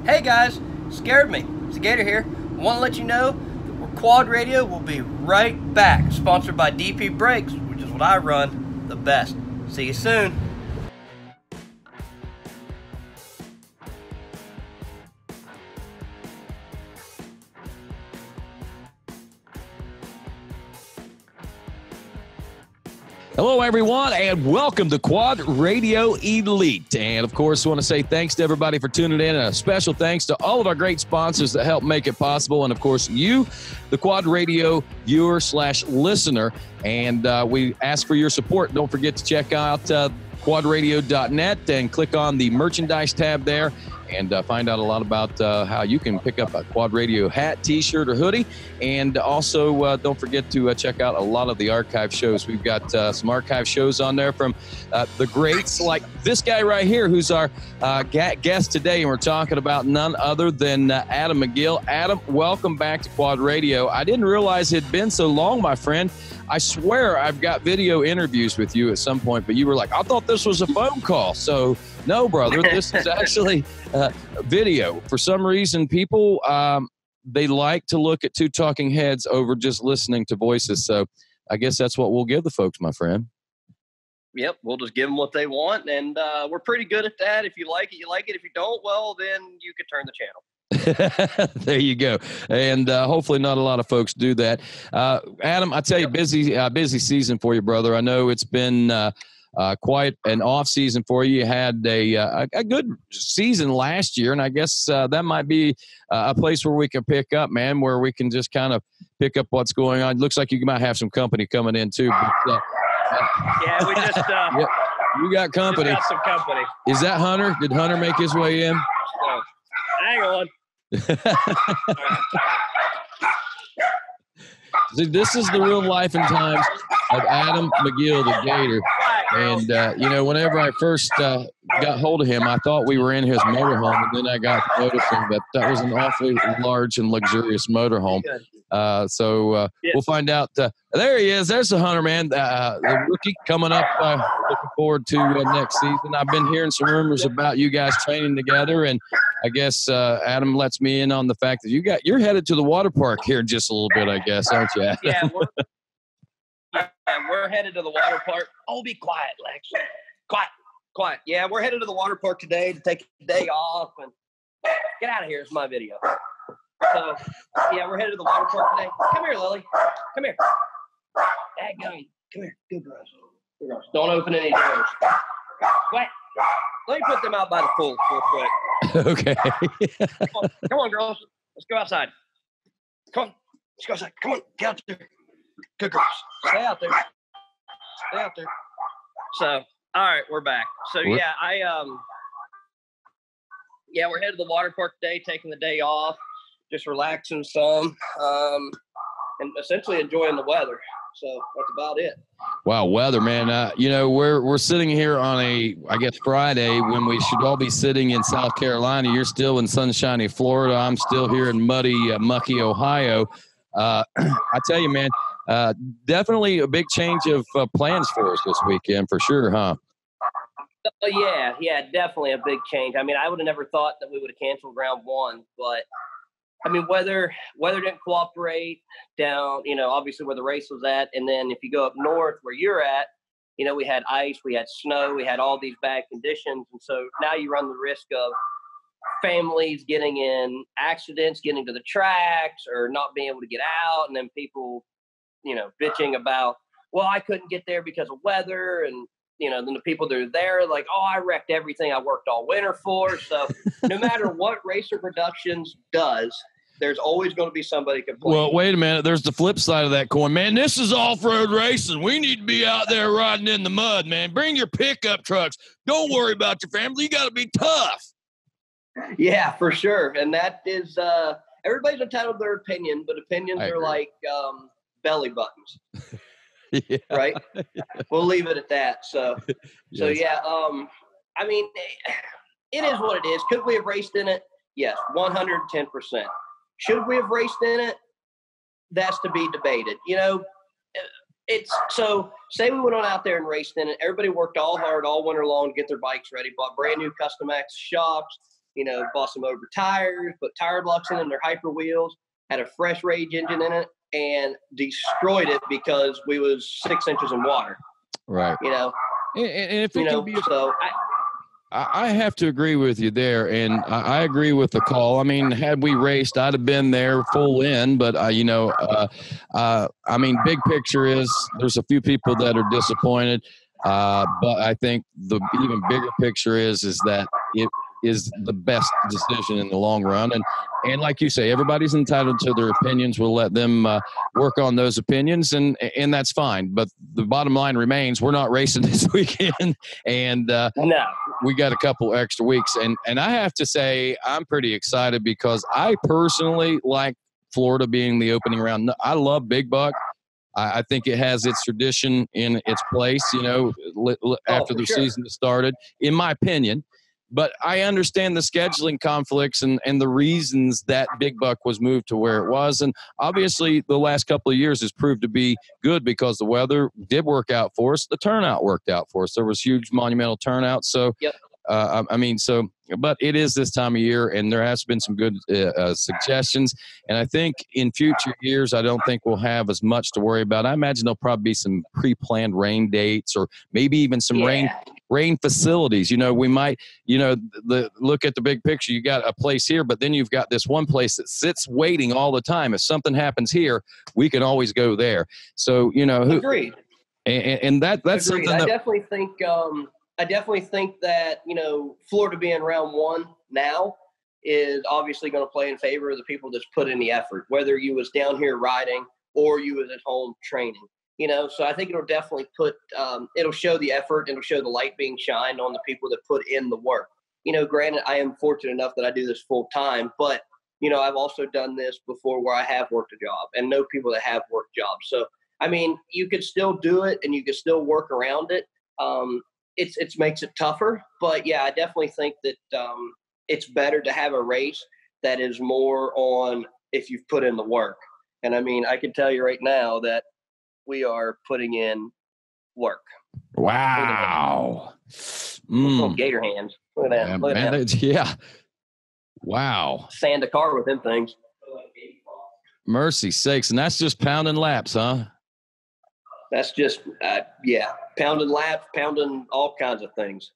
Hey guys, scared me. It's Gator here. Want to let you know that Quad Radio will be right back. Sponsored by DP Brakes, which is what I run the best. See you soon. Hello, everyone, and welcome to Quad Radio Elite. And, of course, I want to say thanks to everybody for tuning in, and a special thanks to all of our great sponsors that help make it possible. And, of course, you, the Quad Radio viewer/listener. And we ask for your support. Don't forget to check out quadradio.net and click on the merchandise tab there and find out a lot about how you can pick up a Quad Radio hat, t-shirt, or hoodie. And also don't forget to check out a lot of the archive shows. We've got some archive shows on there from the greats like this guy right here, who's our guest today. And we're talking about none other than Adam McGill. Adam, welcome back to Quad Radio. I didn't realize it had been so long, my friend. I swear I've got video interviews with you at some point, but you were like, I thought this was a phone call. So no, brother, this is actually video. For some reason, people, they like to look at two talking heads over just listening to voices. So I guess that's what we'll give the folks, my friend. Yep, we'll just give them what they want, and we're pretty good at that. If you like it, you like it. If you don't, well, then you can turn the channel. There you go. And hopefully not a lot of folks do that. Adam, I tell you, busy season for you, brother. I know it's been quite an off season for you. You had a good season last year, and I guess that might be a place where we can pick up, man, where we can just kind of pick up what's going on. It looks like you might have some company coming in too. But, yeah, we just yeah, you got company. Just got some company. Is that Hunter? Did Hunter make his way in? No. Hang on. See, this is the real life and times of Adam McGill, the Gator. And, whenever I first got hold of him, I thought we were in his motorhome, and then I got noticing that was an awfully large and luxurious motorhome. So we'll find out. There he is. There's the Hunter, man, the rookie coming up. Looking forward to next season. I've been hearing some rumors about you guys training together, and I guess Adam lets me in on the fact that you're headed to the water park here in just a little bit, I guess, aren't you? Yeah, we're headed to the water park. Oh, be quiet, Lex. Quiet. Yeah, we're headed to the water park today to take a day off and get out of here. It's my video. So, yeah, we're headed to the water park today. Come here, Lily. Come here. Dadgum. Come here. Good girls. Good girls. Don't open any doors. Wait. Let me put them out by the pool real quick. Okay. Come on, girls. Let's go outside. Come on. Let's go outside. Come on. Get out there. Good girls. Stay out there. So, all right, we're back. So, yeah, we're headed to the water park today, taking the day off, just relaxing some, and essentially enjoying the weather. So that's about it. Wow, weather, man. We're sitting here on Friday when we should all be sitting in South Carolina. You're still in sunshiny Florida. I'm still here in muddy, mucky Ohio. I tell you, man, definitely a big change of plans for us this weekend for sure, huh? Yeah, definitely a big change. I mean, I would have never thought that we would have canceled round one, but I mean, weather didn't cooperate down, obviously where the race was at. And then if you go up north where you're at, we had ice, we had snow, we had all these bad conditions. And so now you run the risk of families getting in accidents, getting to the tracks or not being able to get out. And then people, bitching about, well, I couldn't get there because of weather. And, then the people that are there like, oh, I wrecked everything I worked all winter for. So no matter what Racer Productions does, there's always going to be somebody complaining. Well, wait a minute. There's the flip side of that coin. Man, this is off-road racing. We need to be out there riding in the mud, man. Bring your pickup trucks. Don't worry about your family. You got to be tough. Yeah, for sure. And that is everybody's entitled to their opinion, but opinions are like belly buttons. Yeah. Right? We'll leave it at that. So yeah, I mean, it is what it is. Could we have raced in it? Yes, 110%. Should we have raced in it? That's to be debated. It's so say we went on out there and raced in it. Everybody worked all hard all winter long to get their bikes ready, bought brand new Custom X shocks, bought some over tires, put tire blocks in their hyper wheels, had a fresh rage engine in it, and destroyed it because we was 6 inches in water. Right. And if it can be, so I have to agree with you there, and I agree with the call. I mean, had we raced, I'd have been there full in, but I mean, big picture is there's a few people that are disappointed, but I think the even bigger picture is that it is the best decision in the long run. And like you say, everybody's entitled to their opinions. We'll let them work on those opinions, and that's fine. But the bottom line remains, we're not racing this weekend, and no. We got a couple extra weeks. And I have to say, I'm pretty excited because I personally like Florida being the opening round. I love Big Buck. I think it has its tradition in its place, after the season has started, in my opinion. But I understand the scheduling conflicts and the reasons that Big Buck was moved to where it was. And obviously the last couple of years has proved to be good because the weather did work out for us. The turnout worked out for us. There was huge monumental turnout. So, yep. But it is this time of year, and there has been some good suggestions. And I think in future years, I don't think we'll have as much to worry about. I imagine there'll probably be some pre-planned rain dates or maybe even some rain facilities. We might, look at the big picture. You got a place here, but then you've got this one place that sits waiting all the time. If something happens here, we can always go there. So, agreed. And that's agreed. Something I that definitely think that, Florida being round one now is obviously going to play in favor of the people that's put in the effort, whether you was down here riding or you was at home training, so I think it'll definitely it'll show the effort. It'll show the light being shined on the people that put in the work. Granted, I am fortunate enough that I do this full time, but, I've also done this before where I have worked a job and know people that have worked jobs. So, I mean, you could still do it and you could still work around it. It makes it tougher, but yeah, I definitely think that it's better to have a race that is more on if you've put in the work. And I mean, I can tell you right now that we are putting in work. Wow. Little Gator hands. Look at that. Look at that. Yeah. Wow. Sand a car with them things. Mercy sakes. And that's just pounding laps, huh? That's just, pounding laps, pounding all kinds of things.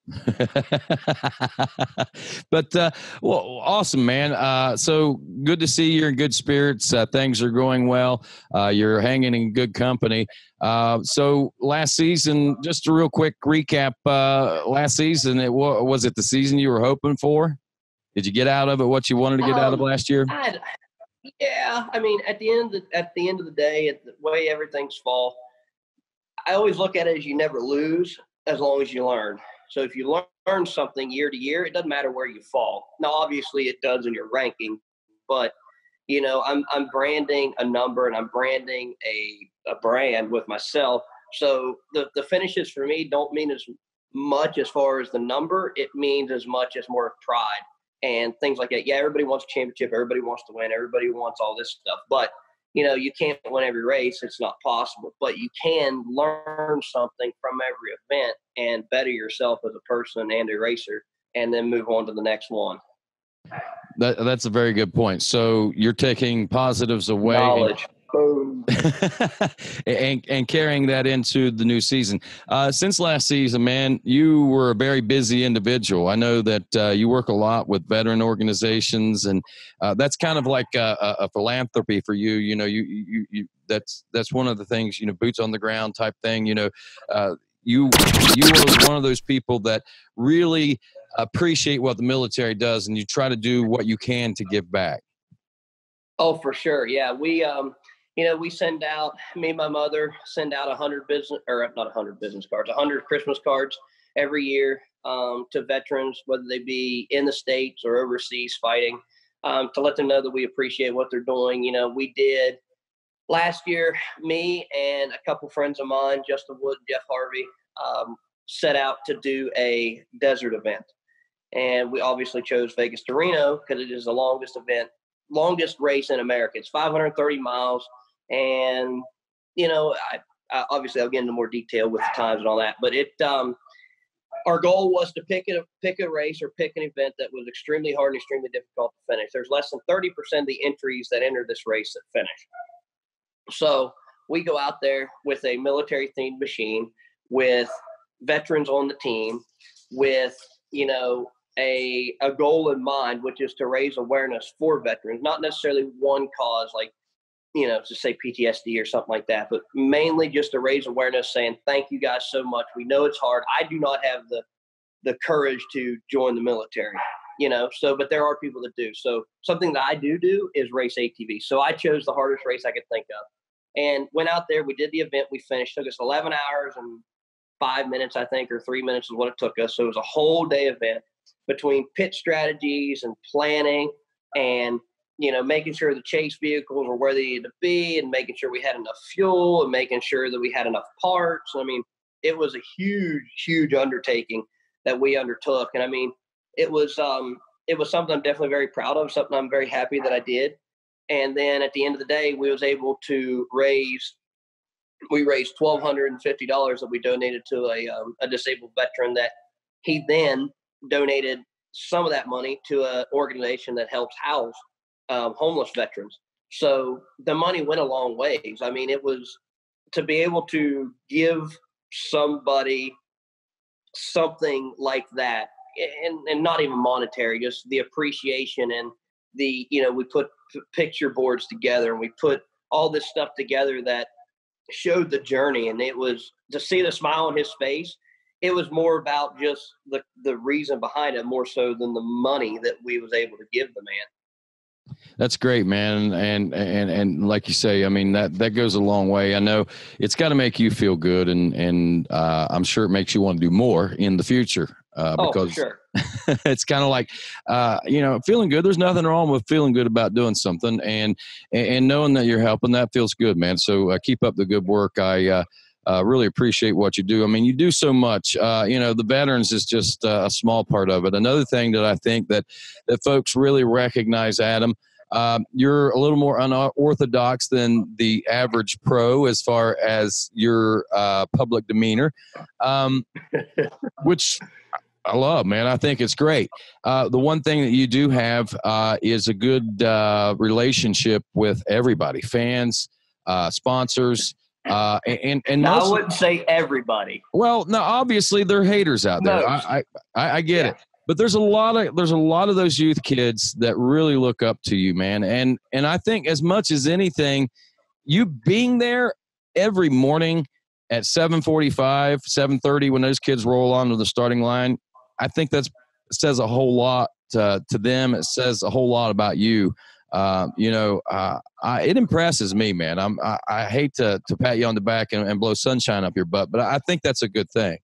But, awesome, man. So good to see you're in good spirits. Things are going well. You're hanging in good company. So last season, just a real quick recap. Last season, was it the season you were hoping for? Did you get out of it what you wanted to get out of last year? Yeah. I mean, at the end of the day, the way everything's fall, I always look at it as you never lose as long as you learn. So if you learn something year to year, it doesn't matter where you fall. Now, obviously it does in your ranking, but I'm branding a number and I'm branding a brand with myself. So the finishes for me don't mean as much as far as the number. It means as much as more pride and things like that. Yeah, everybody wants a championship. Everybody wants to win. Everybody wants all this stuff. But you can't win every race. It's not possible, but you can learn something from every event and better yourself as a person and a racer, and then move on to the next one. That's a very good point. So you're taking positives away. Knowledge. and carrying that into the new season. Since last season, man, you were a very busy individual. I know that you work a lot with veteran organizations, and that's kind of like a philanthropy for you. You that's one of the things, boots on the ground type thing. You are one of those people that really appreciate what the military does, and you try to do what you can to give back. Oh, for sure. Yeah. We send out, me and my mother send out 100 Christmas cards every year to veterans, whether they be in the States or overseas fighting, to let them know that we appreciate what they're doing. We did last year, me and a couple friends of mine, Justin Wood, Jeff Harvey, set out to do a desert event. And we obviously chose Vegas to Reno because it is the longest race in America. It's 530 miles. And, I obviously I'll get into more detail with the times and all that, but our goal was to pick a race or pick an event that was extremely hard and extremely difficult to finish. There's less than 30% of the entries that enter this race that finish. So we go out there with a military-themed machine, with veterans on the team, with, a goal in mind, which is to raise awareness for veterans, not necessarily one cause like, to say PTSD or something like that, but mainly just to raise awareness, saying, thank you guys so much. We know it's hard. I do not have the courage to join the military, but there are people that do. So something that I do is race ATV. So I chose the hardest race I could think of and went out there. We did the event. We finished. Took us 11 hours and 5 minutes, I think, or 3 minutes is what it took us. So it was a whole day event between pit strategies and planning and, making sure the chase vehicles were where they needed to be and making sure we had enough fuel and making sure that we had enough parts. I mean, it was a huge, huge undertaking that we undertook. And I mean, it was something I'm definitely very proud of, something I'm very happy that I did. And then at the end of the day, we was able to raised $1,250 that we donated to a disabled veteran that he then donated some of that money to an organization that helps house homeless veterans. So the money went a long ways. I mean, it was to be able to give somebody something like that, and not even monetary, just the appreciation and we put picture boards together and we put all this stuff together that showed the journey, and it was to see the smile on his face. It was more about just the reason behind it, more so than the money that we was able to give the man. That's great, man. And like you say, I mean, that goes a long way. I know it's got to make you feel good, and I'm sure it makes you want to do more in the future. Because for sure. It's kind of like, feeling good. There's nothing wrong with feeling good about doing something, and knowing that you're helping, that feels good, man. So keep up the good work. I really appreciate what you do. I mean, you do so much. The veterans is just a small part of it. Another thing that I think that folks really recognize, Adam, you're a little more unorthodox than the average pro as far as your public demeanor, which I love, man. I think it's great. The one thing that you do have is a good relationship with everybody, fans, sponsors, and I wouldn't say everybody. Well, no, obviously there are haters out there. I get it. But there's a lot of those youth kids that really look up to you, man. And I think as much as anything, you being there every morning at 7:45, 7:30 when those kids roll onto the starting line, I think that says a whole lot to them. It says a whole lot about you. It impresses me, man. I hate to pat you on the back and blow sunshine up your butt, but I think that's a good thing.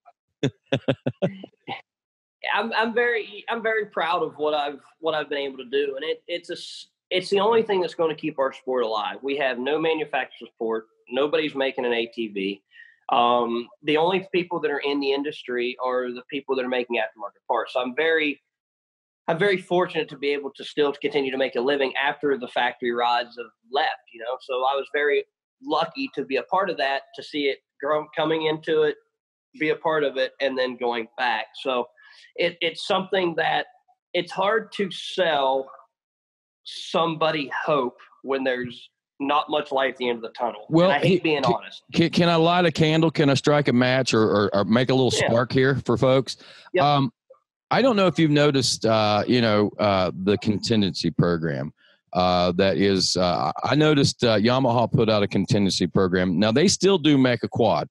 I'm very proud of what I've been able to do, and it's the only thing that's going to keep our sport alive. We have no manufacturer support. Nobody's making an ATV. The only people that are in the industry are the people that are making aftermarket parts. So I'm very fortunate to be able to still continue to make a living after the factory rides have left. So I was very lucky to be a part of that, to see it coming into it, be a part of it, and then going back. So it's something that it's hard to sell somebody hope when there's not much light at the end of the tunnel. Well, and I hate being honest. Can I light a candle? Can I strike a match or make a little spark here for folks? Yep. I don't know if you've noticed, the contingency program. That is, I noticed Yamaha put out a contingency program. Now, they still do make a quad.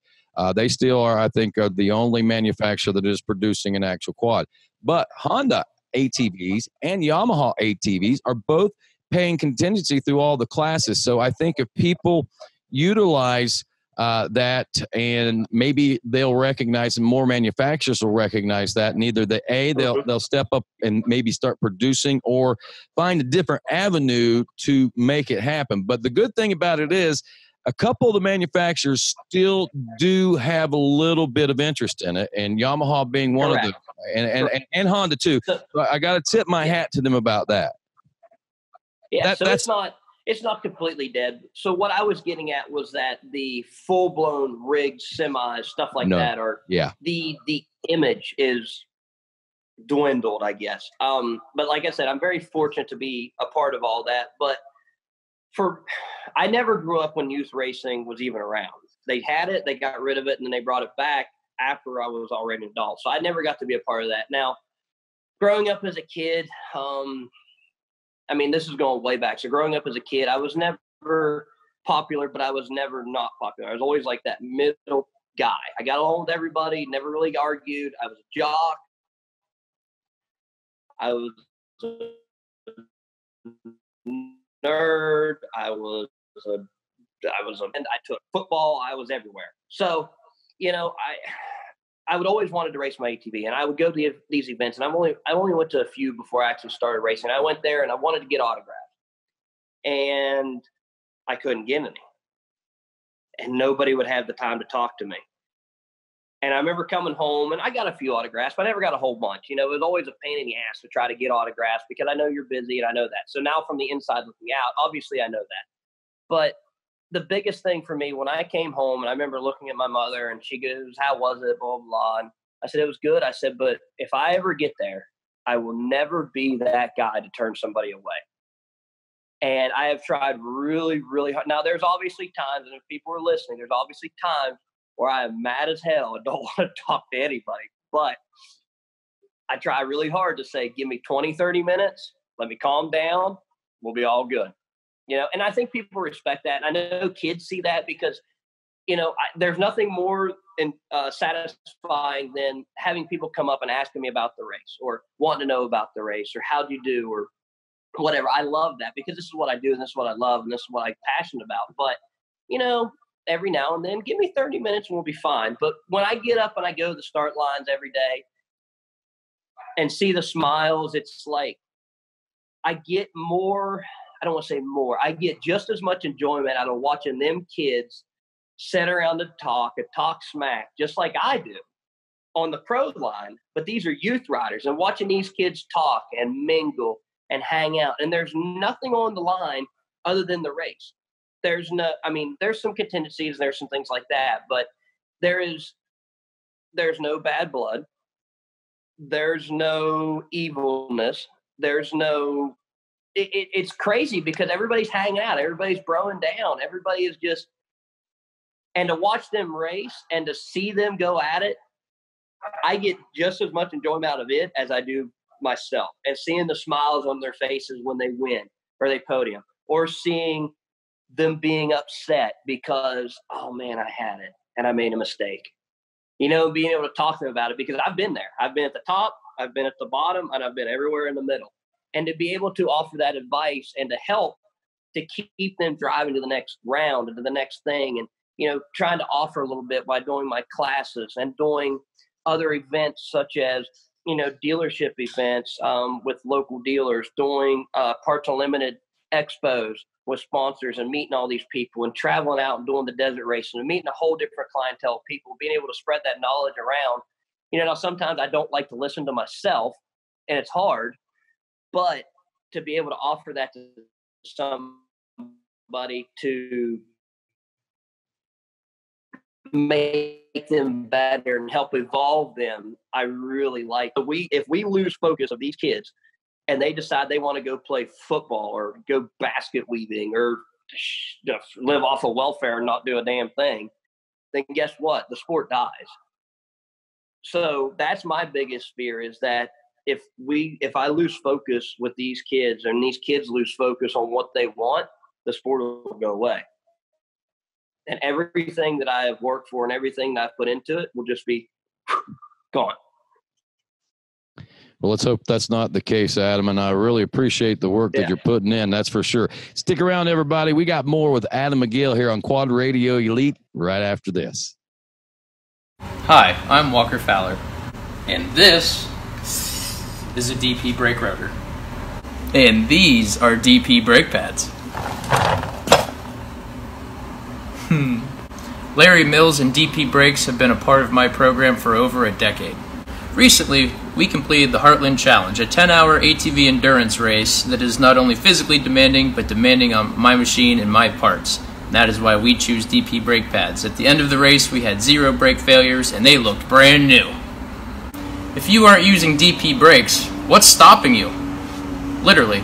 They still are, I think, the only manufacturer that is producing an actual quad. But Honda ATVs and Yamaha ATVs are both paying contingency through all the classes. So I think if people utilize that, and maybe they'll recognize, and more manufacturers will recognize that, and either they'll step up and maybe start producing, or find a different avenue to make it happen. But the good thing about it is, a couple of the manufacturers still do have a little bit of interest in it, and Yamaha being one of them, and Honda too. So I got to tip my hat to them about that. Yeah, it's not completely dead. So what I was getting at was that the full-blown rigged semis, stuff like that, are the image is dwindled, I guess. But like I said, I'm very fortunate to be a part of all that. But I never grew up when youth racing was even around. They had it, they got rid of it, and then they brought it back after I was already an adult. So I never got to be a part of that. Now, growing up as a kid, I mean, this is going way back. So growing up as a kid, I was never popular, but I was never not popular. I was always like that middle guy. I got along with everybody, never really argued. I was a jock. I was a nerd. I took football. I was everywhere. So, you know, I would always wanted to race my ATV, and I would go to these events, and I only went to a few before I actually started racing. I went there and I wanted to get autographs, and I couldn't get any, and nobody would have the time to talk to me. And I remember coming home, and I got a few autographs, but I never got a whole bunch. You know, it was always a pain in the ass to try to get autographs because I know you're busy, and I know that. So now from the inside looking out, obviously I know that. But the biggest thing for me when I came home, and I remember looking at my mother, and she goes, "How was it?" Blah, blah, blah. And I said, "It was good." I said, "But if I ever get there, I will never be that guy to turn somebody away." And I have tried really, really hard. Now, there's obviously times, and if people are listening, there's obviously times where I am mad as hell and don't want to talk to anybody. But I try really hard to say, give me 20, 30 minutes. Let me calm down. We'll be all good. You know, and I think people respect that. And I know kids see that because, you know, there's nothing more satisfying than having people come up and asking me about the race or wanting to know about the race or how'd you do or whatever. I love that because this is what I do and this is what I love and this is what I'm passionate about. But, you know, every now and then, give me 30 minutes and we'll be fine. But when I get up and I go to the start lines every day and see the smiles, it's like I get more, I don't want to say more, I get just as much enjoyment out of watching them kids sit around and talk smack, just like I do on the pro line. But these are youth riders and watching these kids talk and mingle and hang out. And there's nothing on the line other than the race. There's some contingencies, there's some things like that, but there's no bad blood. There's no evilness. There's no, it's crazy because everybody's hanging out. Everybody's broing down. Everybody is just, and to watch them race and to see them go at it, I get just as much enjoyment out of it as I do myself. And seeing the smiles on their faces when they win or they podium, or seeing them being upset because, oh man, I had it and I made a mistake. You know, being able to talk to them about it because I've been there. I've been at the top, I've been at the bottom, and I've been everywhere in the middle. And to be able to offer that advice and to help to keep them driving to the next round and to the next thing, and, you know, trying to offer a little bit by doing my classes and doing other events such as, you know, dealership events with local dealers, doing Parts Unlimited expos with sponsors and meeting all these people and traveling out and doing the desert racing and meeting a whole different clientele of people, being able to spread that knowledge around. You know, now sometimes I don't like to listen to myself and it's hard, but to be able to offer that to somebody to make them better and help evolve them, I really like. If we lose focus of these kids and they decide they want to go play football or go basket weaving or live off of welfare and not do a damn thing, then guess what? The sport dies. So that's my biggest fear, is that if I lose focus with these kids and these kids lose focus on what they want, the sport will go away. And everything that I have worked for and everything that I've put into it will just be gone. Well, let's hope that's not the case, Adam, and I really appreciate the work that you're putting in, that's for sure. Stick around, everybody. We got more with Adam McGill here on Quad Radio Elite right after this. Hi, I'm Walker Fowler, and this is a DP brake rotor. And these are DP brake pads. Larry Mills and DP Brakes have been a part of my program for over a decade. Recently, we completed the Heartland Challenge, a 10-hour ATV endurance race that is not only physically demanding, but demanding on my machine and my parts. And that is why we choose DP brake pads. At the end of the race, we had 0 brake failures, and they looked brand new. If you aren't using DP brakes, what's stopping you? Literally.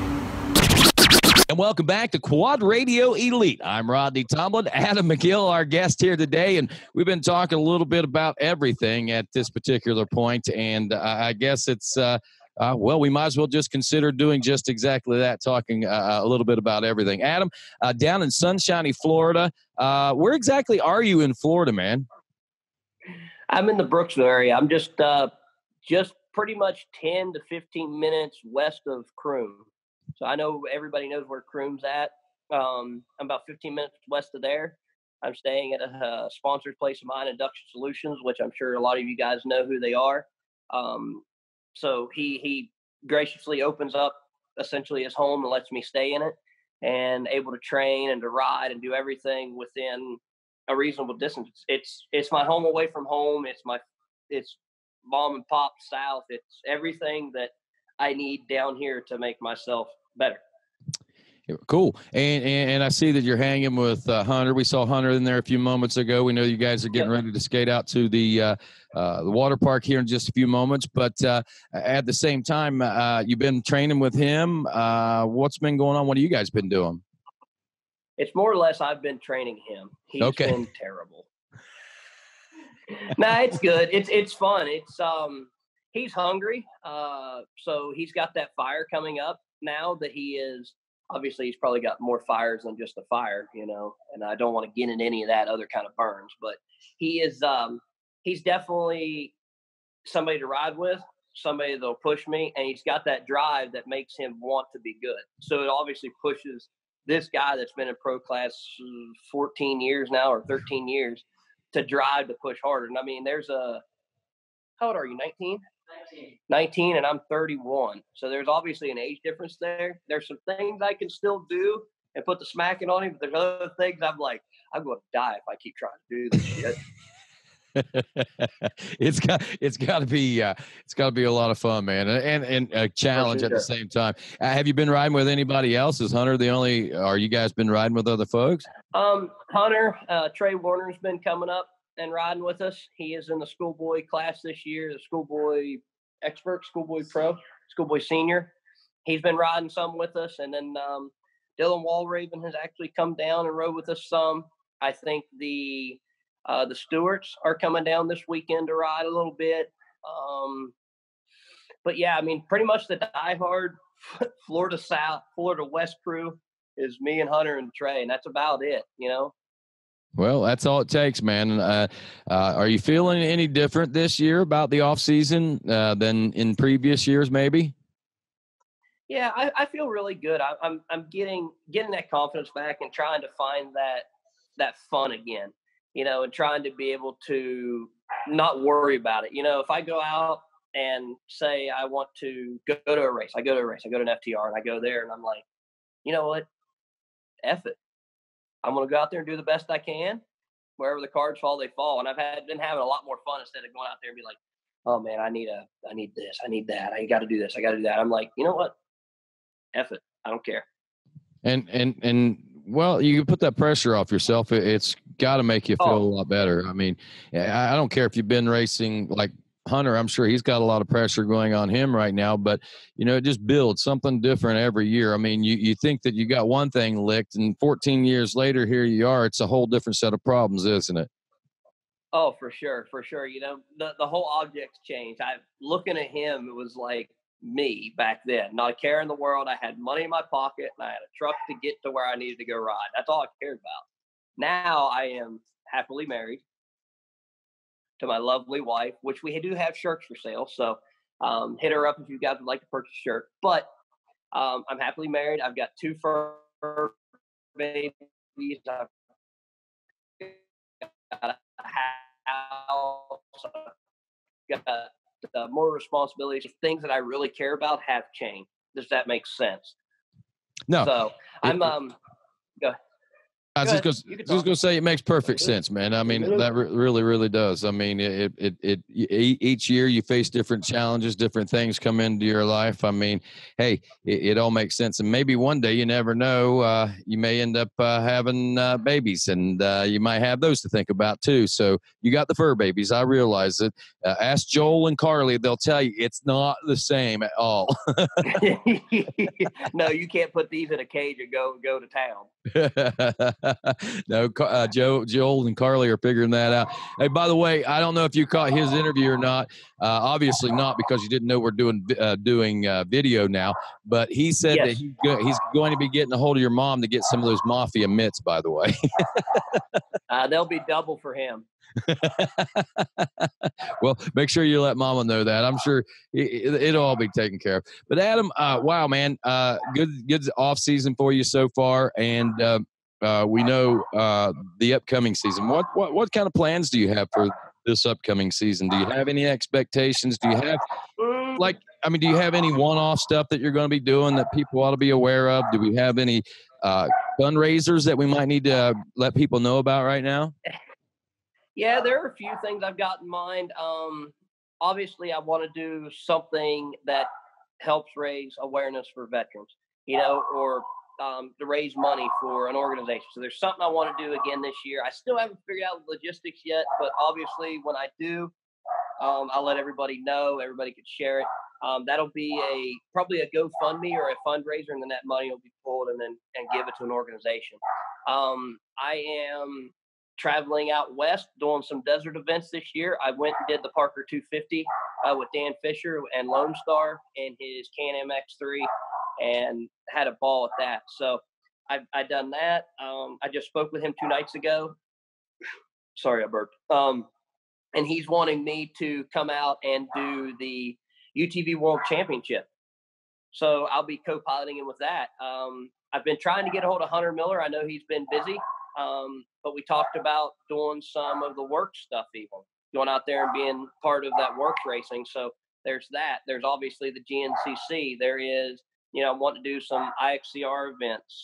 And welcome back to Quad Radio Elite. I'm Rodney Tomlin, Adam McGill, our guest here today, and we've been talking a little bit about everything at this particular point, and I guess it's, well, we might as well just consider doing just exactly that, talking a little bit about everything. Adam, down in sunshiny Florida, where exactly are you in Florida, man? I'm in the Brooksville area. I'm just pretty much 10 to 15 minutes west of Croom. So I know everybody knows where Croom's at. I'm about 15 minutes west of there. I'm staying at a sponsored place of mine, Induction Solutions, which I'm sure a lot of you guys know who they are. So he graciously opens up essentially his home and lets me stay in it, and able to train and to ride and do everything within a reasonable distance. It's my home away from home. It's mom and pop South. It's everything that I need down here to make myself better. Cool. And I see that you're hanging with Hunter. We saw Hunter in there a few moments ago. We know you guys are getting ready to skate out to the water park here in just a few moments. But at the same time, you've been training with him. What's been going on? What have you guys been doing? It's more or less I've been training him. He's been terrible. Nah, it's good. It's fun. He's hungry. So he's got that fire coming up now that he is. Obviously, he's probably got more fires than just a fire, and I don't want to get into any of that other kind of burns, but he's definitely somebody to ride with, somebody that'll push me, and he's got that drive that makes him want to be good. So it obviously pushes this guy that's been in pro class 14 years now or 13 years to drive to push harder. And I mean, how old are you, 19? 19, and I'm 31. So there's obviously an age difference there. There's some things I can still do and put the smacking on him, but there's other things I'm like, I'm going to die if I keep trying to do this shit. It's got to be a lot of fun, man, and a challenge at the same time. Have you been riding with anybody else? Is Hunter are you guys been riding with other folks? Hunter, Trey Warner's been coming up and riding with us. He is in the schoolboy class this year, the schoolboy expert, schoolboy pro, schoolboy senior. He's been riding some with us. And then Dylan Walraven has actually come down and rode with us some. I think the Stewarts are coming down this weekend to ride a little bit. But yeah, I mean, pretty much the diehard Florida West crew is me and Hunter and Trey, and that's about it, Well, that's all it takes, man. Are you feeling any different this year about the off season than in previous years, maybe? Yeah, I feel really good. I'm getting that confidence back and trying to find that fun again, and trying to be able to not worry about it. If I go out and say I want to go to a race, I go to an FTR and I go there and I'm like, you know what? F it. I'm going to go out there and do the best I can. Wherever the cards fall, they fall. And I've been having a lot more fun instead of going out there and be like, oh man, I need this, I need that, I got to do this, I got to do that. I'm like, you know what? F it. I don't care. And well, you can put that pressure off yourself. It's got to make you feel a lot better. I mean, I don't care if you've been racing like Hunter. I'm sure he's got a lot of pressure going on him right now, but it just builds something different every year. I mean, you think that you got one thing licked, and 14 years later, here you are. It's a whole different set of problems, isn't it? Oh, for sure. The whole object's changed. Looking at him, it was like me back then. Not a care in the world. I had money in my pocket, and I had a truck to get to where I needed to go ride. That's all I cared about. Now I am happily married to my lovely wife, which we do have shirts for sale. So hit her up if you guys would like to purchase a shirt. But I'm happily married. I've got 2 fur babies. I've got a house. I've got more responsibilities. Things that I really care about have changed. Does that make sense? No. So I'm go. I was just going to say it makes perfect sense, man. I mean, that really, really does. I mean, each year you face different challenges, different things come into your life. I mean, hey, it all makes sense. And maybe one day, you never know, you may end up having babies, and you might have those to think about too. So you got the fur babies. I realize it. Ask Joel and Carly. They'll tell you it's not the same at all. No, you can't put these in a cage and go to town. No, Joel and Carly are figuring that out. Hey, by the way, I don't know if you caught his interview or not. Obviously not, because you didn't know we're doing video now. But he said that he's going to be getting a hold of your mom to get some of those mafia mitts, by the way. They'll be double for him. Well, make sure you let mama know that. I'm sure it'll all be taken care of. But Adam, wow, man, good off season for you so far, and we know the upcoming season. What kind of plans do you have for this upcoming season? Do you have any expectations? Do you have do you have any one-off stuff that you're going to be doing that people ought to be aware of? Do we have any fundraisers that we might need to let people know about right now? Yeah, there are a few things I've got in mind. Obviously, I want to do something that helps raise awareness for veterans, or to raise money for an organization. So there's something I want to do again this year. I still haven't figured out the logistics yet, but obviously when I do, I'll let everybody know. Everybody can share it. That'll be probably a GoFundMe or a fundraiser, and then that money will be pulled and give it to an organization. I am traveling out west, doing some desert events this year. I went and did the Parker 250 with Dan Fisher and Lone Star and his Can-Am X3, and had a ball at that. So I've done that. I just spoke with him 2 nights ago. Sorry, I burped. And he's wanting me to come out and do the UTV World Championship. So I'll be co-piloting him with that. I've been trying to get a hold of Hunter Miller. I know he's been busy. But we talked about doing some of the work stuff, even going out there and being part of that work racing. So there's that. There's obviously the GNCC. There is, I want to do some IXCR events.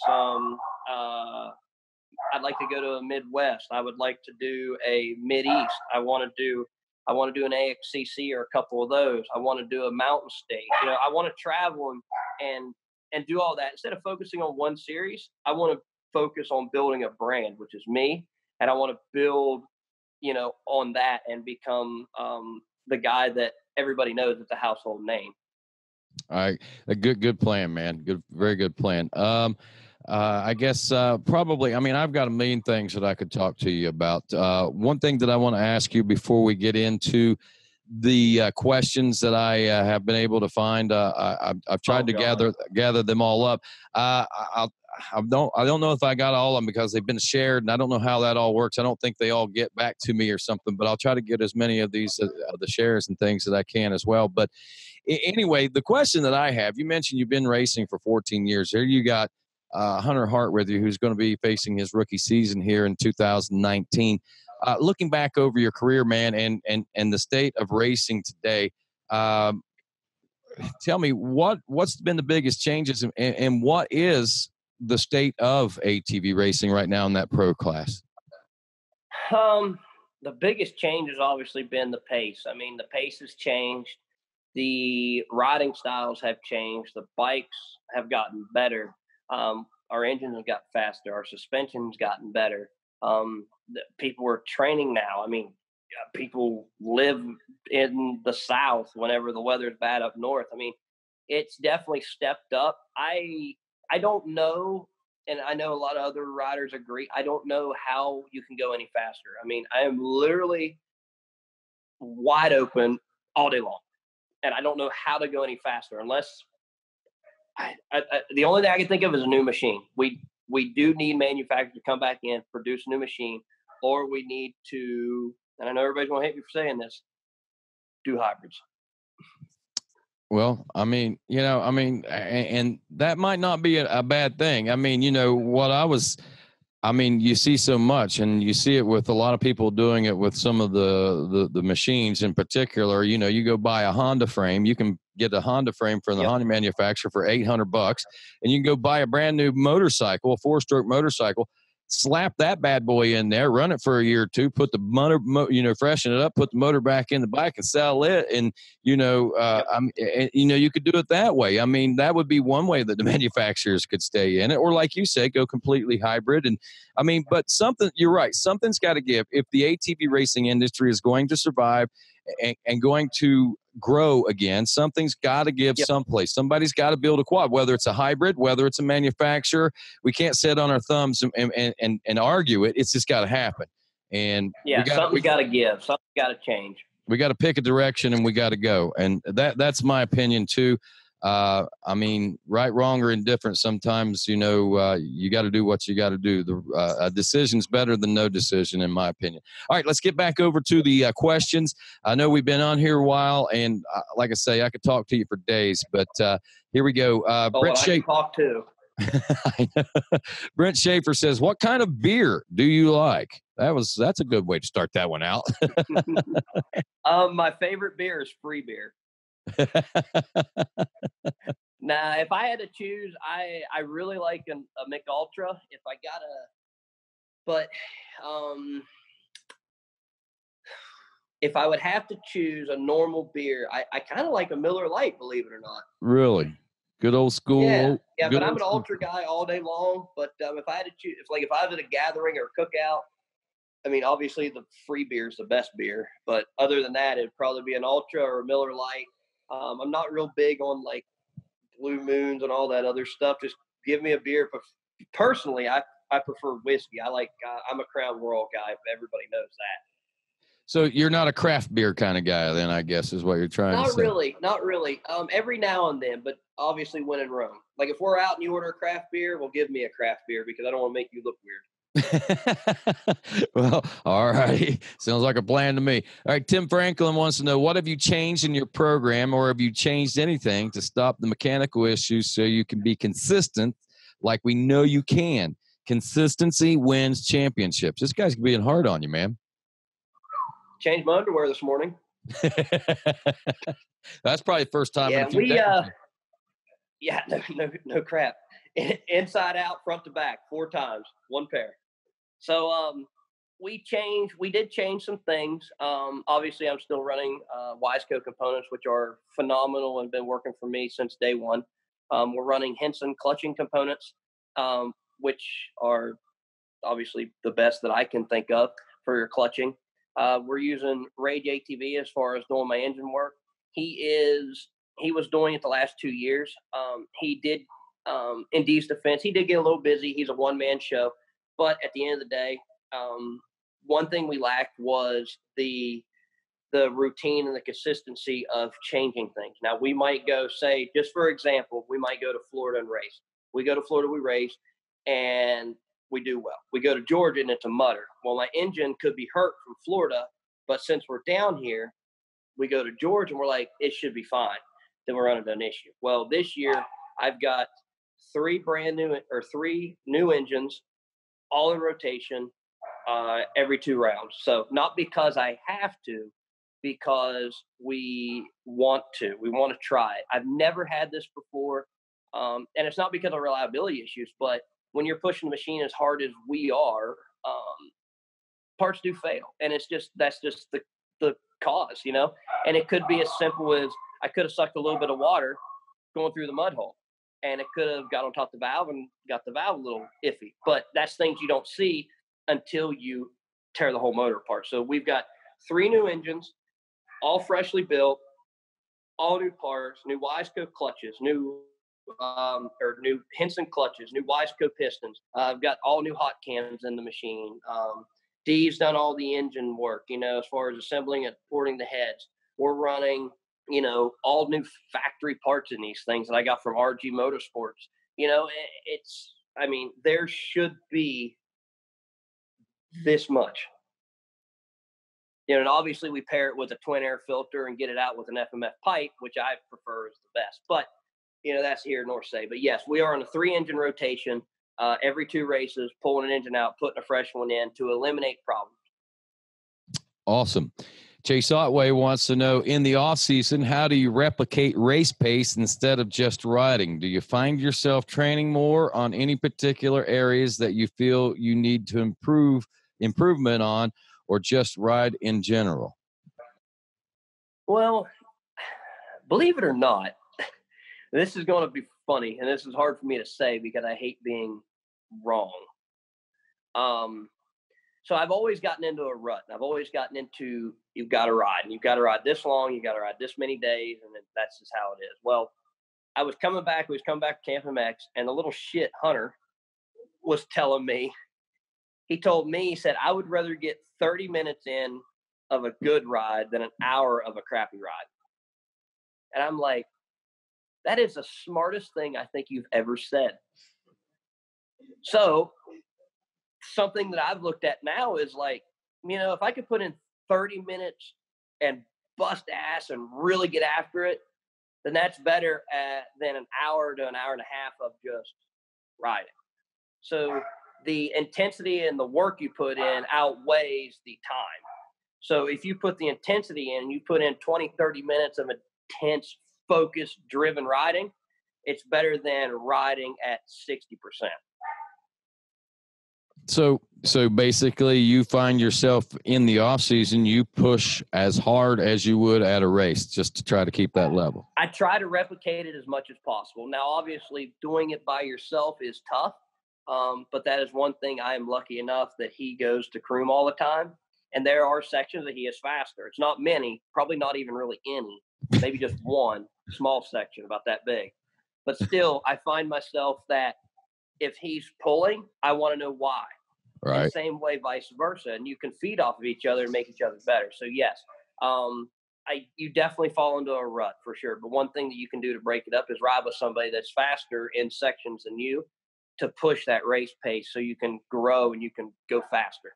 I'd like to go to a Midwest. I would like to do a Mideast. I want to do an AXCC or a couple of those. I want to do a mountain state. I want to travel and do all that. Instead of focusing on one series, I want to focus on building a brand, which is me. And I want to build, on that and become the guy that everybody knows. It's a household name. All right. A good plan, man. Very good plan. I guess probably, I've got a million things that I could talk to you about. One thing that I want to ask you before we get into the questions that I have been able to find, I've tried to gather them all up. I don't know if I got all of them because they've been shared, and I don't know how that all works. I don't think they all get back to me or something, but I'll try to get as many of these the shares and things that I can as well. But anyway, the question that I have, you mentioned you've been racing for 14 years. Here you got Hunter Hart with you, who's going to be facing his rookie season here in 2019. Looking back over your career, man, and the state of racing today, tell me what's been the biggest changes, and what is the state of ATV racing right now in that pro class? The biggest change has obviously been the pace. The pace has changed. The riding styles have changed. The bikes have gotten better. Our engines have got faster. Our suspension's gotten better. People are training now. People live in the South whenever the weather's bad up north. It's definitely stepped up. I don't know, and I know a lot of other riders agree, I don't know how you can go any faster. I am literally wide open all day long, and I don't know how to go any faster unless the only thing I can think of is a new machine. We do need manufacturers to come back in, produce a new machine, or we need to, and I know everybody's going to hate me for saying this, do hybrids. Well, and that might not be a bad thing. You see so much, and you see it with a lot of people doing it with some of the machines in particular. You go buy a Honda frame, you can get a Honda frame from the Honda manufacturer for $800, and you can go buy a brand new motorcycle, a 4-stroke motorcycle, slap that bad boy in there, run it for a year or two, put the motor, freshen it up, put the motor back in the bike and sell it. And, you could do it that way. I mean, that would be one way that the manufacturers could stay in it, or like you say, go completely hybrid. And I mean, but you're right. Something's got to give. If the ATV racing industry is going to survive and going to grow again, something's got to give someplace. Somebody's got to build a quad, whether it's a hybrid, whether it's a manufacturer. We can't sit on our thumbs and argue it. It's just got to happen. And something's got to give. Something's got to change. We got to pick a direction and we got to go. And that's my opinion too. I mean, right, wrong, or indifferent. Sometimes, you got to do what you got to do. A decision's better than no decision, in my opinion. All right, let's get back over to the questions. I know we've been on here a while, and like I say, I could talk to you for days, but here we go. Brent I can talk too. Brent Schaefer says, "What kind of beer do you like?" That's a good way to start that one out. My favorite beer is free beer. Now, if I had to choose, I really like a McUltra. If I but if I would have to choose a normal beer, I kind of like a Miller Lite, believe it or not. Really? Good old school. Yeah, but I'm an ultra guy all day long. But if I had to choose, if I was at a gathering or a cookout, I mean, obviously the free beer is the best beer. But other than that, it'd probably be an Ultra or a Miller Lite. I'm not real big on like Blue Moons and all that other stuff. Just give me a beer. But personally, I prefer whiskey. I'm a Crown Royal guy. Everybody knows that. So you're not a craft beer kind of guy, then, I guess, is what you're trying to say. Not really. Every now and then, but obviously when in Rome. Like if we're out and you order a craft beer, well, give me a craft beer because I don't want to make you look weird. Well, all right. Sounds like a plan to me. All right. Tim Franklin wants to know, what have you changed in your program, or have you changed anything to stop the mechanical issues so you can be consistent like we know you can? Consistency wins championships. This guy's being hard on you, man. Changed my underwear this morning. That's probably the first time. No crap. Inside out, front to back, 4 times, 1 pair. So we did change some things. Obviously, I'm still running Wiseco components, which are phenomenal and been working for me since day one. We're running Henson clutching components, which are obviously the best that I can think of for your clutching. We're using Rage ATV as far as doing my engine work. He was doing it the last 2 years. He did, in Dee's defense, he did get a little busy. He's a one-man show. But at the end of the day, one thing we lacked was the routine and the consistency of changing things. Now, we might go, say, just for example, we might go to Florida and race. We go to Florida, we race, and we do well. We go to Georgia, and it's a mutter. Well, my engine could be hurt from Florida, but since we're down here, we go to Georgia, and we're like, it should be fine. Then we're running an issue. Well, this year, I've got 3 new engines, all in rotation, every 2 rounds. So not because I have to, because we want to. We want to try it. I've never had this before, and it's not because of reliability issues, but when you're pushing the machine as hard as we are, parts do fail, and that's just the cause, And it could be as simple as I could have sucked a little bit of water going through the mud hole, and it could have got on top of the valve and got the valve a little iffy. But that's things you don't see until you tear the whole motor apart. So we've got 3 new engines, all freshly built, all new parts, new Wiseco clutches, new Henson clutches, new Wiseco pistons. I've got all new hot cams in the machine. Dee's done all the engine work, as far as assembling and porting the heads. We're running, all new factory parts in these things that I got from RG Motorsports. There should be this much. And obviously we pair it with a twin air filter and get it out with an FMF pipe, which I prefer is the best. But, that's here nor say. But yes, we are on a 3-engine rotation every 2 races, pulling an engine out, putting a fresh one in to eliminate problems. Awesome. Chase Otway wants to know, in the off season, how do you replicate race pace instead of just riding? Do you find yourself training more on any particular areas that you feel you need to improvement on, or just ride in general? Well, believe it or not, this is going to be funny, and this is hard for me to say because I hate being wrong. So I've always gotten into a rut. I've always gotten into, you've got to ride, and you've got to ride this long, you've got to ride this many days, and then that's just how it is. Well, we was coming back to Camp MX, and the little shit Hunter was telling me, he told me, he said, I would rather get 30 minutes in of a good ride than an hour of a crappy ride. And I'm like, that is the smartest thing I think you've ever said. So something that I've looked at now is like, if I could put in 30 minutes and bust ass and really get after it, then that's better than an hour to an hour and a half of just riding. So the intensity and the work you put in outweighs the time. So if you put the intensity in, you put in 20, 30 minutes of intense, focused, driven riding, it's better than riding at 60%. So basically you find yourself in the off season, you push as hard as you would at a race just to try to keep that level. I try to replicate it as much as possible. Now, obviously doing it by yourself is tough. But that is one thing. I am lucky enough that he goes to Croom all the time. And there are sections that he is faster. It's not many, probably not even really any, maybe just one small section about that big. But still, I find myself that if he's pulling, I want to know why. Right. And the same way, vice versa. And you can feed off of each other and make each other better. So, yes, you definitely fall into a rut for sure. But one thing that you can do to break it up is ride with somebody that's faster in sections than you to push that race pace so you can grow and you can go faster.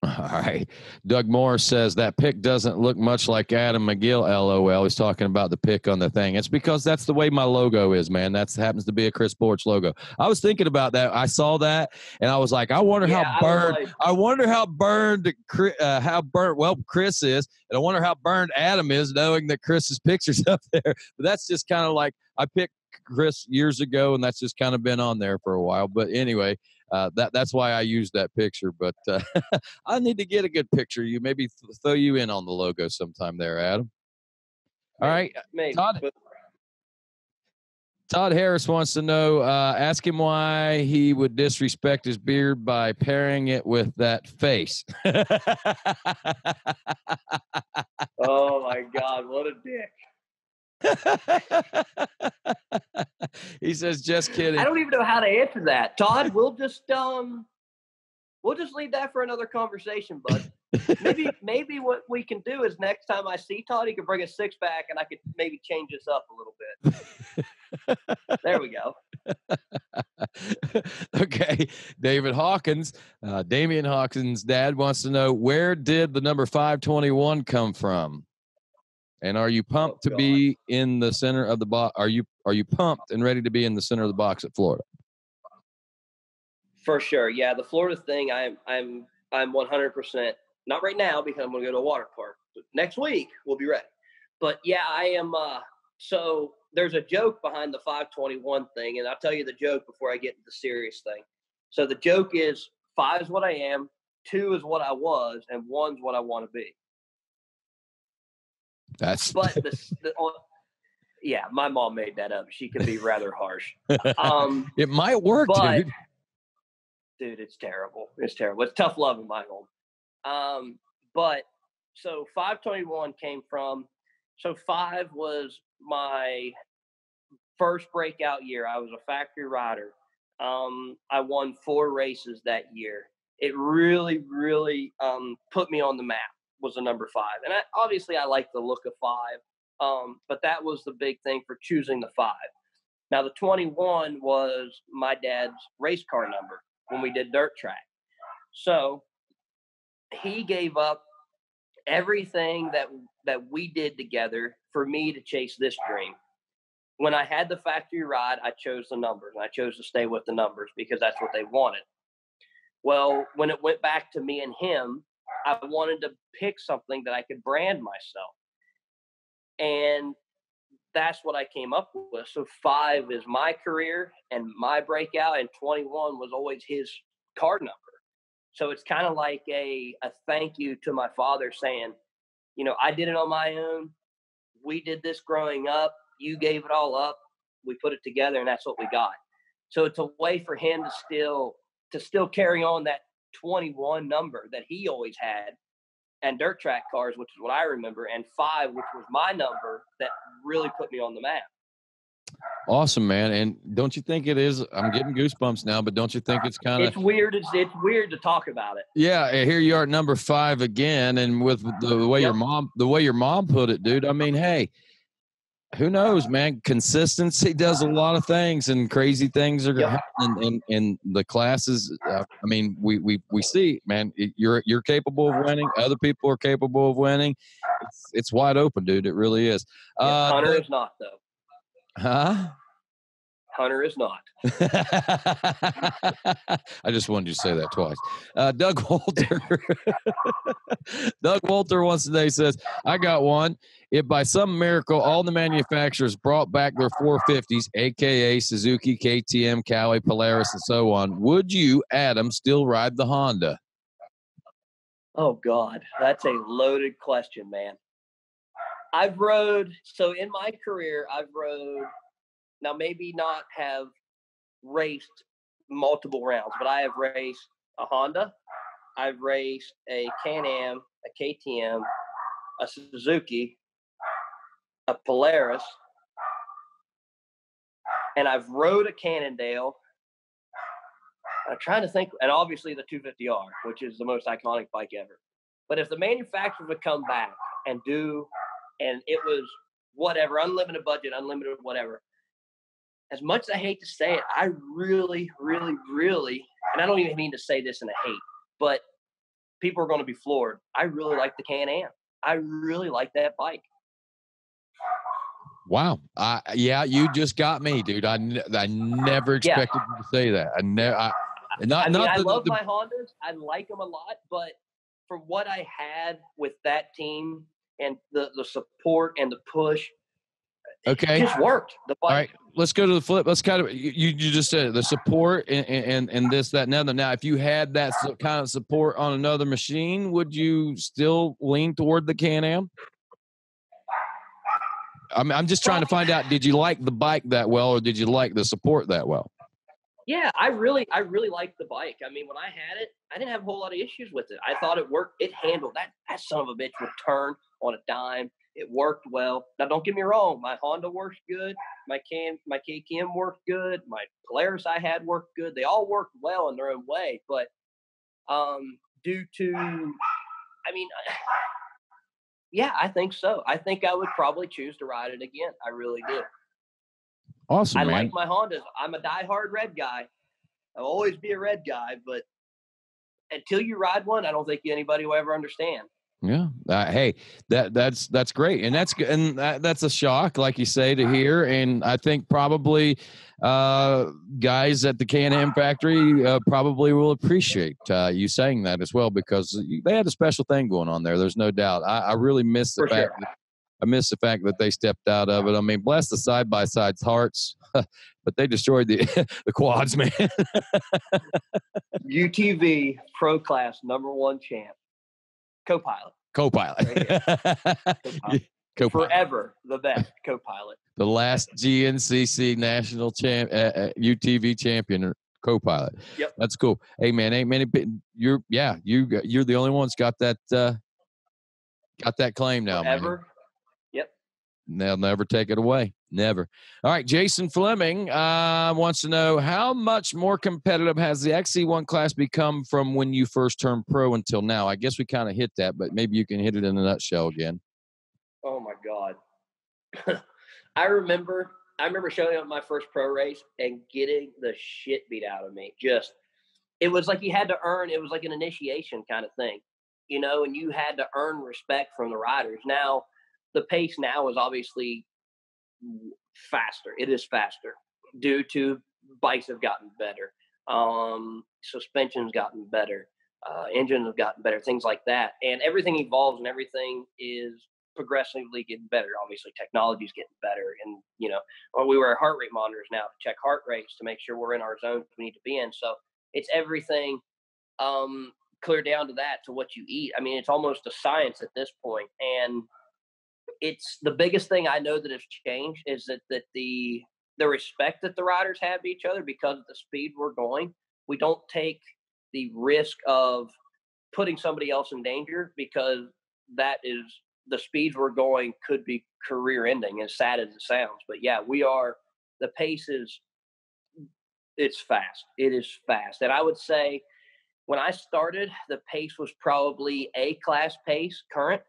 All right. Doug Morris says that pick doesn't look much like Adam McGill, LOL. He's talking about the pick on the thing. It's because that's the way my logo is, man. That happens to be a Chris Borch logo. I was thinking about that. I saw that, and I was like, I wonder how burned Chris is, and I wonder how burned Adam is knowing that Chris's picture's up there. But that's just kind of like, I picked Chris years ago, and that's just kind of been on there for a while. But anyway, that's why I used that picture. But I need to get a good picture. You maybe throw you in on the logo sometime there, Adam. All right, maybe. Todd Harris wants to know, ask him why he would disrespect his beard by pairing it with that face. Oh my God, what a dick. He says, just kidding. I don't even know how to answer that. Todd, we'll just leave that for another conversation, bud. Maybe what we can do is next time I see Todd, he can bring a six-pack and I could maybe change this up a little bit. There we go. Okay. David Hawkins, Damian Hawkins' dad wants to know, where did the number 521 come from? And are you pumped to be in the center of the box? Are you pumped and ready to be in the center of the box at Florida? For sure. Yeah, the Florida thing, I'm 100%, not right now because I'm going to go to a water park. But next week we'll be ready. But yeah, I am. So there's a joke behind the 521 thing, and I'll tell you the joke before I get into the serious thing. So the joke is 5 is what I am, 2 is what I was, and 1's what I want to be. Yeah, my mom made that up. She can be rather harsh. It might work, dude. Dude, it's terrible. It's terrible. It's tough love in my home. But so 521 came from, so 5 was my first breakout year. I was a factory rider. I won 4 races that year. It really, really put me on the map. Was the number 5. And obviously I like the look of 5. But that was the big thing for choosing the 5. Now the 21 was my dad's race car number when we did dirt track. So he gave up everything that we did together for me to chase this dream. When I had the factory ride, I chose the numbers, and I chose to stay with the numbers because that's what they wanted. Well, when it went back to me and him, I wanted to pick something that I could brand myself. And that's what I came up with. So 5 is my career and my breakout, and 21 was always his card number. So it's kind of like a thank you to my father saying, you know, I did it on my own. We did this growing up. You gave it all up. We put it together, and that's what we got. So it's a way for him to still carry on that 21 number that he always had, and dirt track cars, which is what I remember, and 5, which was my number that really put me on the map. Awesome, man. And don't you think it is? I'm getting goosebumps now, but don't you think it's kind of it's weird? It's weird to talk about it. Yeah, here you are at number 5 again, and with the way your mom put it, dude. I mean, hey, who knows, man? Consistency does a lot of things, and crazy things are happening in the classes. I mean, we see, man, you're capable of winning. Other people are capable of winning. It's wide open, dude. It really is. Hunter is not, though. Huh? Hunter is not. I just wanted you to say that twice. Doug Walter. Doug Walter once today says, I got one. If by some miracle all the manufacturers brought back their 450s, a.k.a. Suzuki, KTM, Cali, Polaris, and so on, would you, Adam, still ride the Honda? Oh, God. That's a loaded question, man. So in my career, I've rode, now maybe not have raced multiple rounds, but I have raced a Honda. I've raced a Can-Am, a KTM, a Suzuki, a Polaris, and I've rode a Cannondale. I'm trying to think, and obviously the 250R, which is the most iconic bike ever. But if the manufacturers would come back and it was whatever, unlimited budget, unlimited whatever, as much as I hate to say it, I really, really, really, and I don't even mean to say this in a hate, but people are going to be floored. I really like the Can-Am. I really like that bike. Wow. Yeah, you just got me, dude. I never expected you to say that. I love my Hondas. I like them a lot, but for what I had with that team and the support and the push, okay, it just worked. The bike. All right, let's go to the flip. Let's kind of you just said the support and this, that, and other. Now, if you had that kind of support on another machine, would you still lean toward the Can-Am? I'm just trying to find out, did you like the bike that well, or did you like the support that well? Yeah, I really liked the bike. I mean, when I had it, I didn't have a whole lot of issues with it. I thought it worked. It handled that son of a bitch would turn on a dime. It worked well. Now, don't get me wrong. My Honda works good. My KTM worked good. My Polaris I had worked good. They all worked well in their own way. But yeah, I think so. I think I would probably choose to ride it again. I really do. Awesome, man. I like my Hondas. I'm a diehard red guy. I'll always be a red guy, but until you ride one, I don't think anybody will ever understand. Yeah. Hey, that's great. And that's a shock, like you say, to hear. And I think probably guys at the Can-Am factory probably will appreciate you saying that as well, because they had a special thing going on there. There's no doubt. I really miss the fact I miss the fact that they stepped out of it. I mean, bless the side-by-side's hearts, but they destroyed the quads, man. UTV Pro Class #1 champ. Co-pilot. Right Co-pilot. Forever the best co-pilot. The last GNCC national UTV champion, co-pilot. Yep. That's cool. Hey man, ain't many. You're the only one's got that claim now, Forever. Man. Yep. They'll never take it away. Never. All right. Jason Fleming wants to know, how much more competitive has the XC1 class become from when you first turned pro until now? I guess we kind of hit that, but maybe you can hit it in a nutshell again. Oh my God. I remember showing up at my first pro race and getting the shit beat out of me. It was like you had to earn, it was like an initiation kind of thing, and you had to earn respect from the riders. Now, the pace now is obviously faster. It is faster due to bikes have gotten better. Suspension's gotten better. engines have gotten better, things like that. And everything evolves and everything is progressively getting better. Obviously, technology is getting better. And, we wear heart rate monitors now to check heart rates to make sure we're in our zone we need to be in. So it's everything clear down to that, to what you eat. I mean, it's almost a science at this point. And it's the biggest thing I know that has changed is that the respect that the riders have to each other because of the speed we're going. We don't take the risk of putting somebody else in danger because that is the speeds we're going could be career ending, as sad as it sounds. But yeah, the pace it's fast. It is fast. And I would say when I started, the pace was probably A class pace current.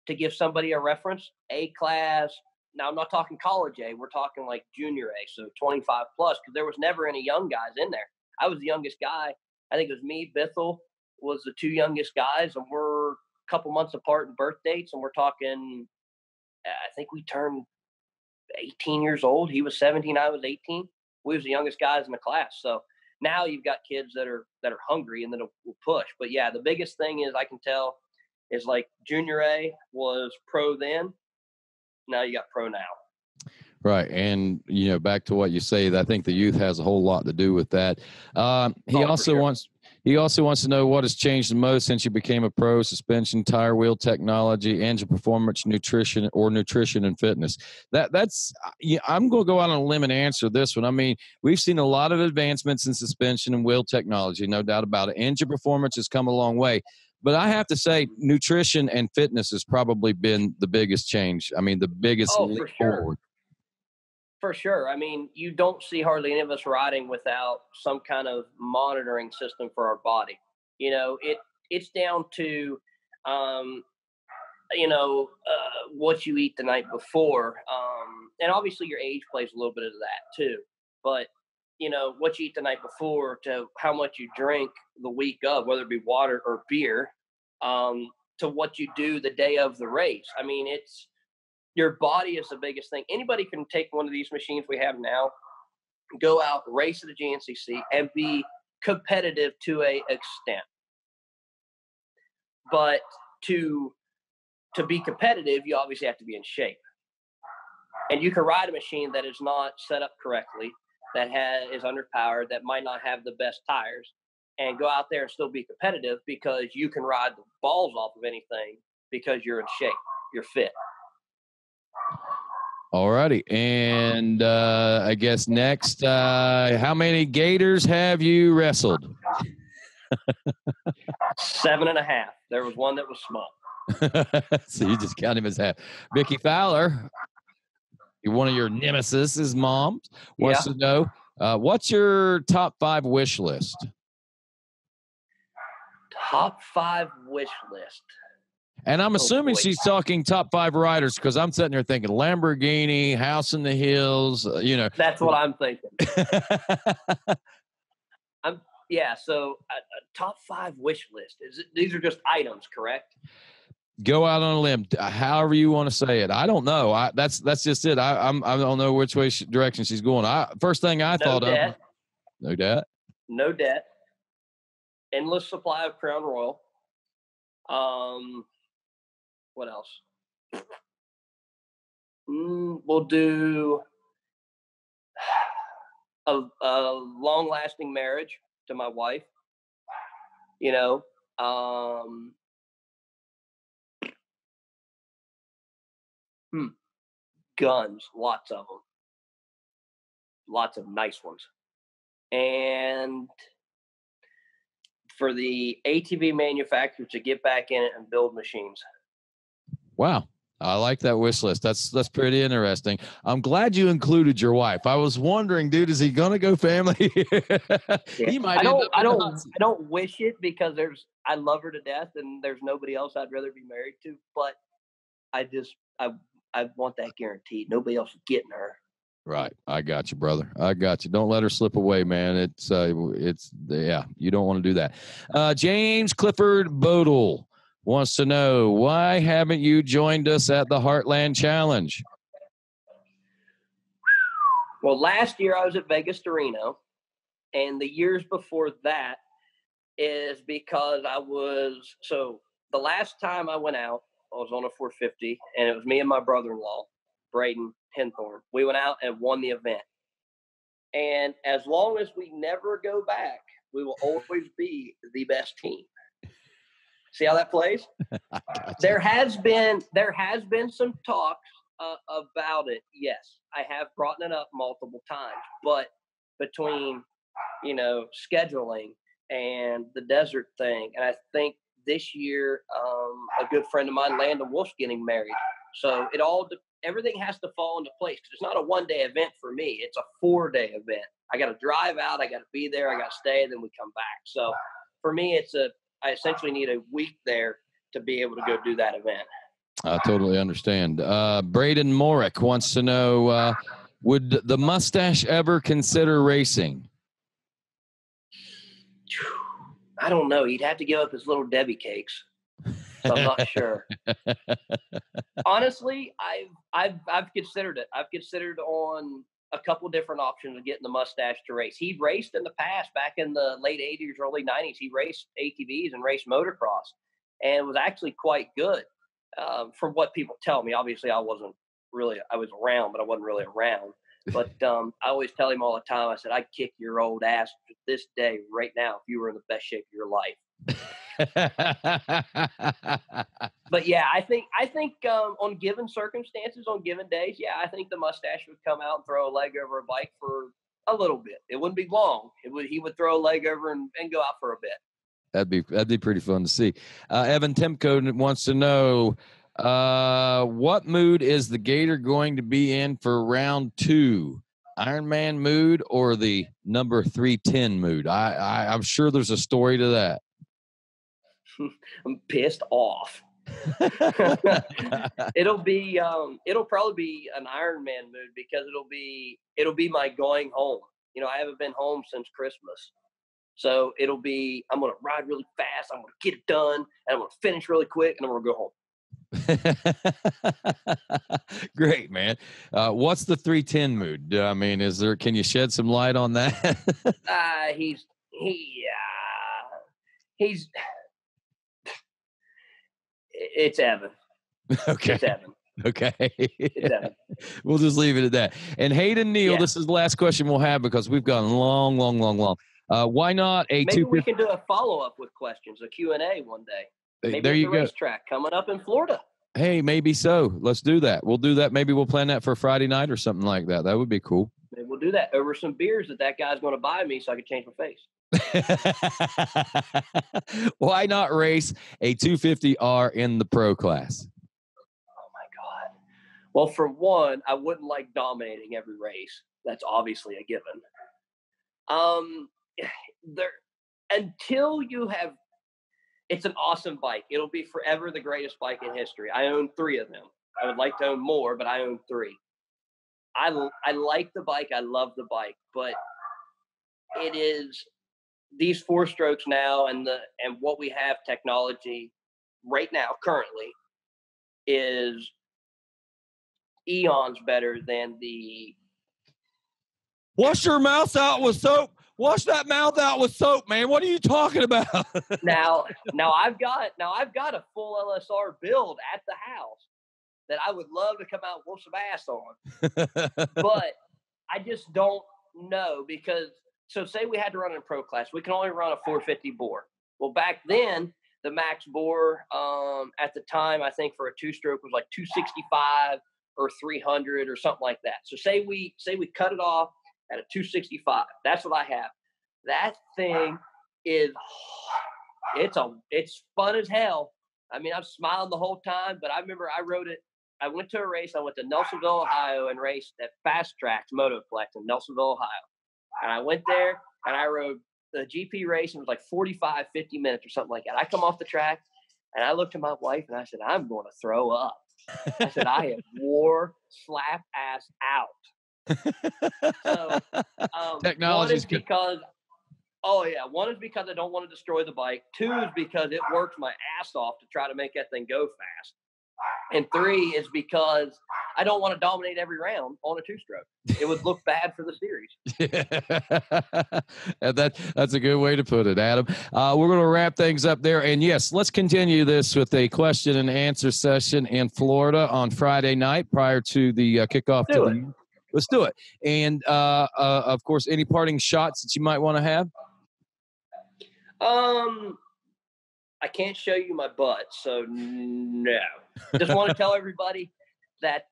To give somebody a reference, A class. Now I'm not talking college A, we're talking like junior A, so 25 plus, because there was never any young guys in there. I was the youngest guy. I think it was me, Bithell was the two youngest guys, and we're a couple months apart in birth dates, and we're talking, I think we turned 18 years old. He was 17, I was 18. We was the youngest guys in the class. So now you've got kids that are hungry and that will push. But yeah, the biggest thing is I can tell is like junior A was pro then. Now you got pro now. Right. And, back to what you say, I think the youth has a whole lot to do with that. He also wants to know what has changed the most since you became a pro: suspension, tire, wheel technology, engine performance, nutrition and fitness. I'm going to go out on a limb and answer this one. I mean, we've seen a lot of advancements in suspension and wheel technology, no doubt about it. Engine performance has come a long way. But I have to say, nutrition and fitness has probably been the biggest change. I mean, the biggest leap forward. For sure. I mean, you don't see hardly any of us riding without some kind of monitoring system for our body. It's down to, what you eat the night before. And obviously your age plays a little bit of that too. But, what you eat the night before to how much you drink the week of, whether it be water or beer, to what you do the day of the race. I mean, your body is the biggest thing. Anybody can take one of these machines we have now, go out, race at a GNCC, and be competitive to a extent. But to be competitive, you obviously have to be in shape. And you can ride a machine that is not set up correctly, that is underpowered, that might not have the best tires, and go out there and still be competitive because you can ride the balls off of anything because you're in shape, you're fit. All righty. And I guess next, how many Gators have you wrestled? 7.5. There was one that was small. So you just count him as half. Vicky Fowler, one of your nemesis' moms, wants to know, what's your top 5 wish list? Top 5 wish list. And I'm assuming she's talking top 5 riders, because I'm sitting there thinking Lamborghini, House in the Hills, That's what I'm thinking. So a top 5 wish list. These are just items, correct? Go out on a limb, however you want to say it. I don't know. That's just it. I don't know which direction she's going. First thing I thought of. No debt. No debt. Endless supply of Crown Royal. What else? We'll do a long-lasting marriage to my wife. Guns, lots of them. Lots of nice ones. And for the ATV manufacturers to get back in it and build machines. Wow. I like that wish list. That's pretty interesting. I'm glad you included your wife. I was wondering, dude, is he gonna go family? He might. I don't wish it because I love her to death and there's nobody else I'd rather be married to. But I want that guaranteed. Nobody else is getting her. Right. I got you, brother. I got you. Don't let her slip away, man. You don't want to do that. James Clifford Bodle wants to know, why haven't you joined us at the Heartland Challenge? Well, last year I was at Vegas to Reno, and the years before that, is because the last time I went out, I was on a 450, and it was me and my brother-in-law, Braden Henthorn. We went out and won the event. And as long as we never go back, we will always be the best team. See how that plays? There has been some talks about it. Yes, I have brought it up multiple times, but between scheduling and the desert thing, and I think this year a good friend of mine, Landon Wolf's getting married, so everything has to fall into place because it's not a 1-day event for me. It's a 4-day event. I got to drive out. I got to be there. I got to stay. Then we come back. So for me, I essentially need a week there to be able to go do that event. I totally understand. Braden Morick wants to know, would the mustache ever consider racing? I don't know. He'd have to give up his little Debbie cakes. So I'm not sure. Honestly, I've considered it. I've considered on a couple different options of getting the mustache to race. He raced in the past, back in the late 80s, early 90s. He raced ATVs and raced motocross, and was actually quite good from what people tell me. Obviously, I was around, but I wasn't really around. But I always tell him all the time, I said, I'd kick your old ass to this day right now if you were in the best shape of your life. But yeah, I think on given circumstances, on given days, yeah, I think the mustache would come out and throw a leg over a bike for a little bit. It wouldn't be long. He would throw a leg over and go out for a bit. That'd be pretty fun to see. Evan Timko wants to know, what mood is the Gator going to be in for round 2? Ironman mood or the number 310 mood? I'm sure there's a story to that. I'm pissed off. It'll probably be an Ironman mood because it'll be my going home. I haven't been home since Christmas. So I'm going to ride really fast. I'm going to get it done, and I'm going to finish really quick, and I'm going to go home. Great, man. What's the 310 mood? I mean, can you shed some light on that? It's Evan. Okay. It's Evan. Okay. It's Evan. We'll just leave it at that. And Hayden Neal, Yeah. This is the last question we'll have because we've gone long. Why not Maybe we can do a follow-up with questions, a Q&A one day. Maybe there you at the go. racetrack coming up in Florida. Hey, maybe so. Let's do that. We'll do that. Maybe we'll plan that for Friday night or something like that. That would be cool. Maybe we'll do that over some beers that guy's going to buy me so I can change my face. Why not race a 250R in the pro class? Oh my God. Well, for one, I wouldn't like dominating every race. That's obviously a given. It's an awesome bike. It'll be forever the greatest bike in history. I own 3 of them. I would like to own more, but I own 3. I like the bike. I love the bike, but it is these 4-strokes now and what we have technology right now currently is eons better than the. Wash your mouth out with soap. Wash that mouth out with soap, man. What are you talking about? Now I've got a full LSR build at the house that I would love to come out and whoop some ass on. But I just don't know because say we had to run in a pro class, we can only run a 450 bore. Well, back then the max bore at the time I think for a 2-stroke was like 265 or 300 or something like that. So say we cut it off at a 265. That's what I have. That thing it's fun as hell. I mean, I'm smiling the whole time, but I remember I rode it. I went to a race. I went to Nelsonville, Ohio, and raced at Fast Tracks Motoplex in Nelsonville, Ohio. And I went there and I rode the GP race, and it was like 45, 50 minutes or something like that. I come off the track and I looked at my wife and I said, I'm going to throw up. I said, I have wore slap ass out. So technology is because one is because I don't want to destroy the bike. 2 is because it works my ass off to try to make that thing go fast. And 3 is because I don't want to dominate every round on a 2-stroke. It would look bad for the series. And that's a good way to put it, Adam. We're going to wrap things up there. And yes, let's continue this with a question and answer session in Florida on Friday night prior to the kickoff. Let's do it. And of course, any parting shots that you might want to have? I can't show you my butt, so no. Just want to tell everybody that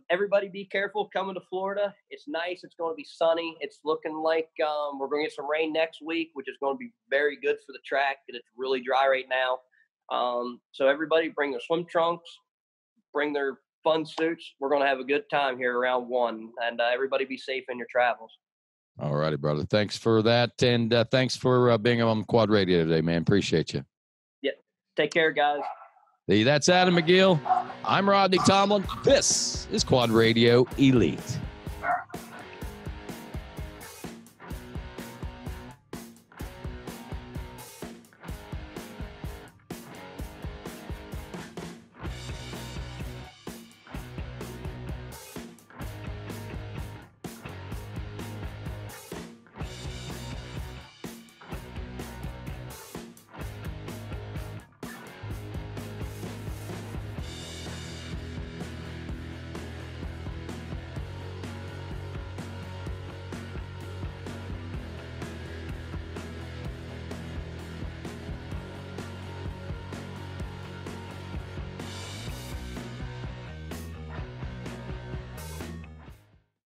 everybody be careful coming to Florida. It's nice. It's going to be sunny. It's looking like we're going to get some rain next week, which is going to be very good for the track, and it's really dry right now. So everybody bring their swim trunks, bring their fun suits. We're going to have a good time here around 1, and everybody be safe in your travels. All righty, brother. Thanks for that, and thanks for being on Quad Radio today, man. Appreciate you. Yeah. Take care, guys. That's Adam McGill. I'm Rodney Tomlin. This is Quad Radio Elite.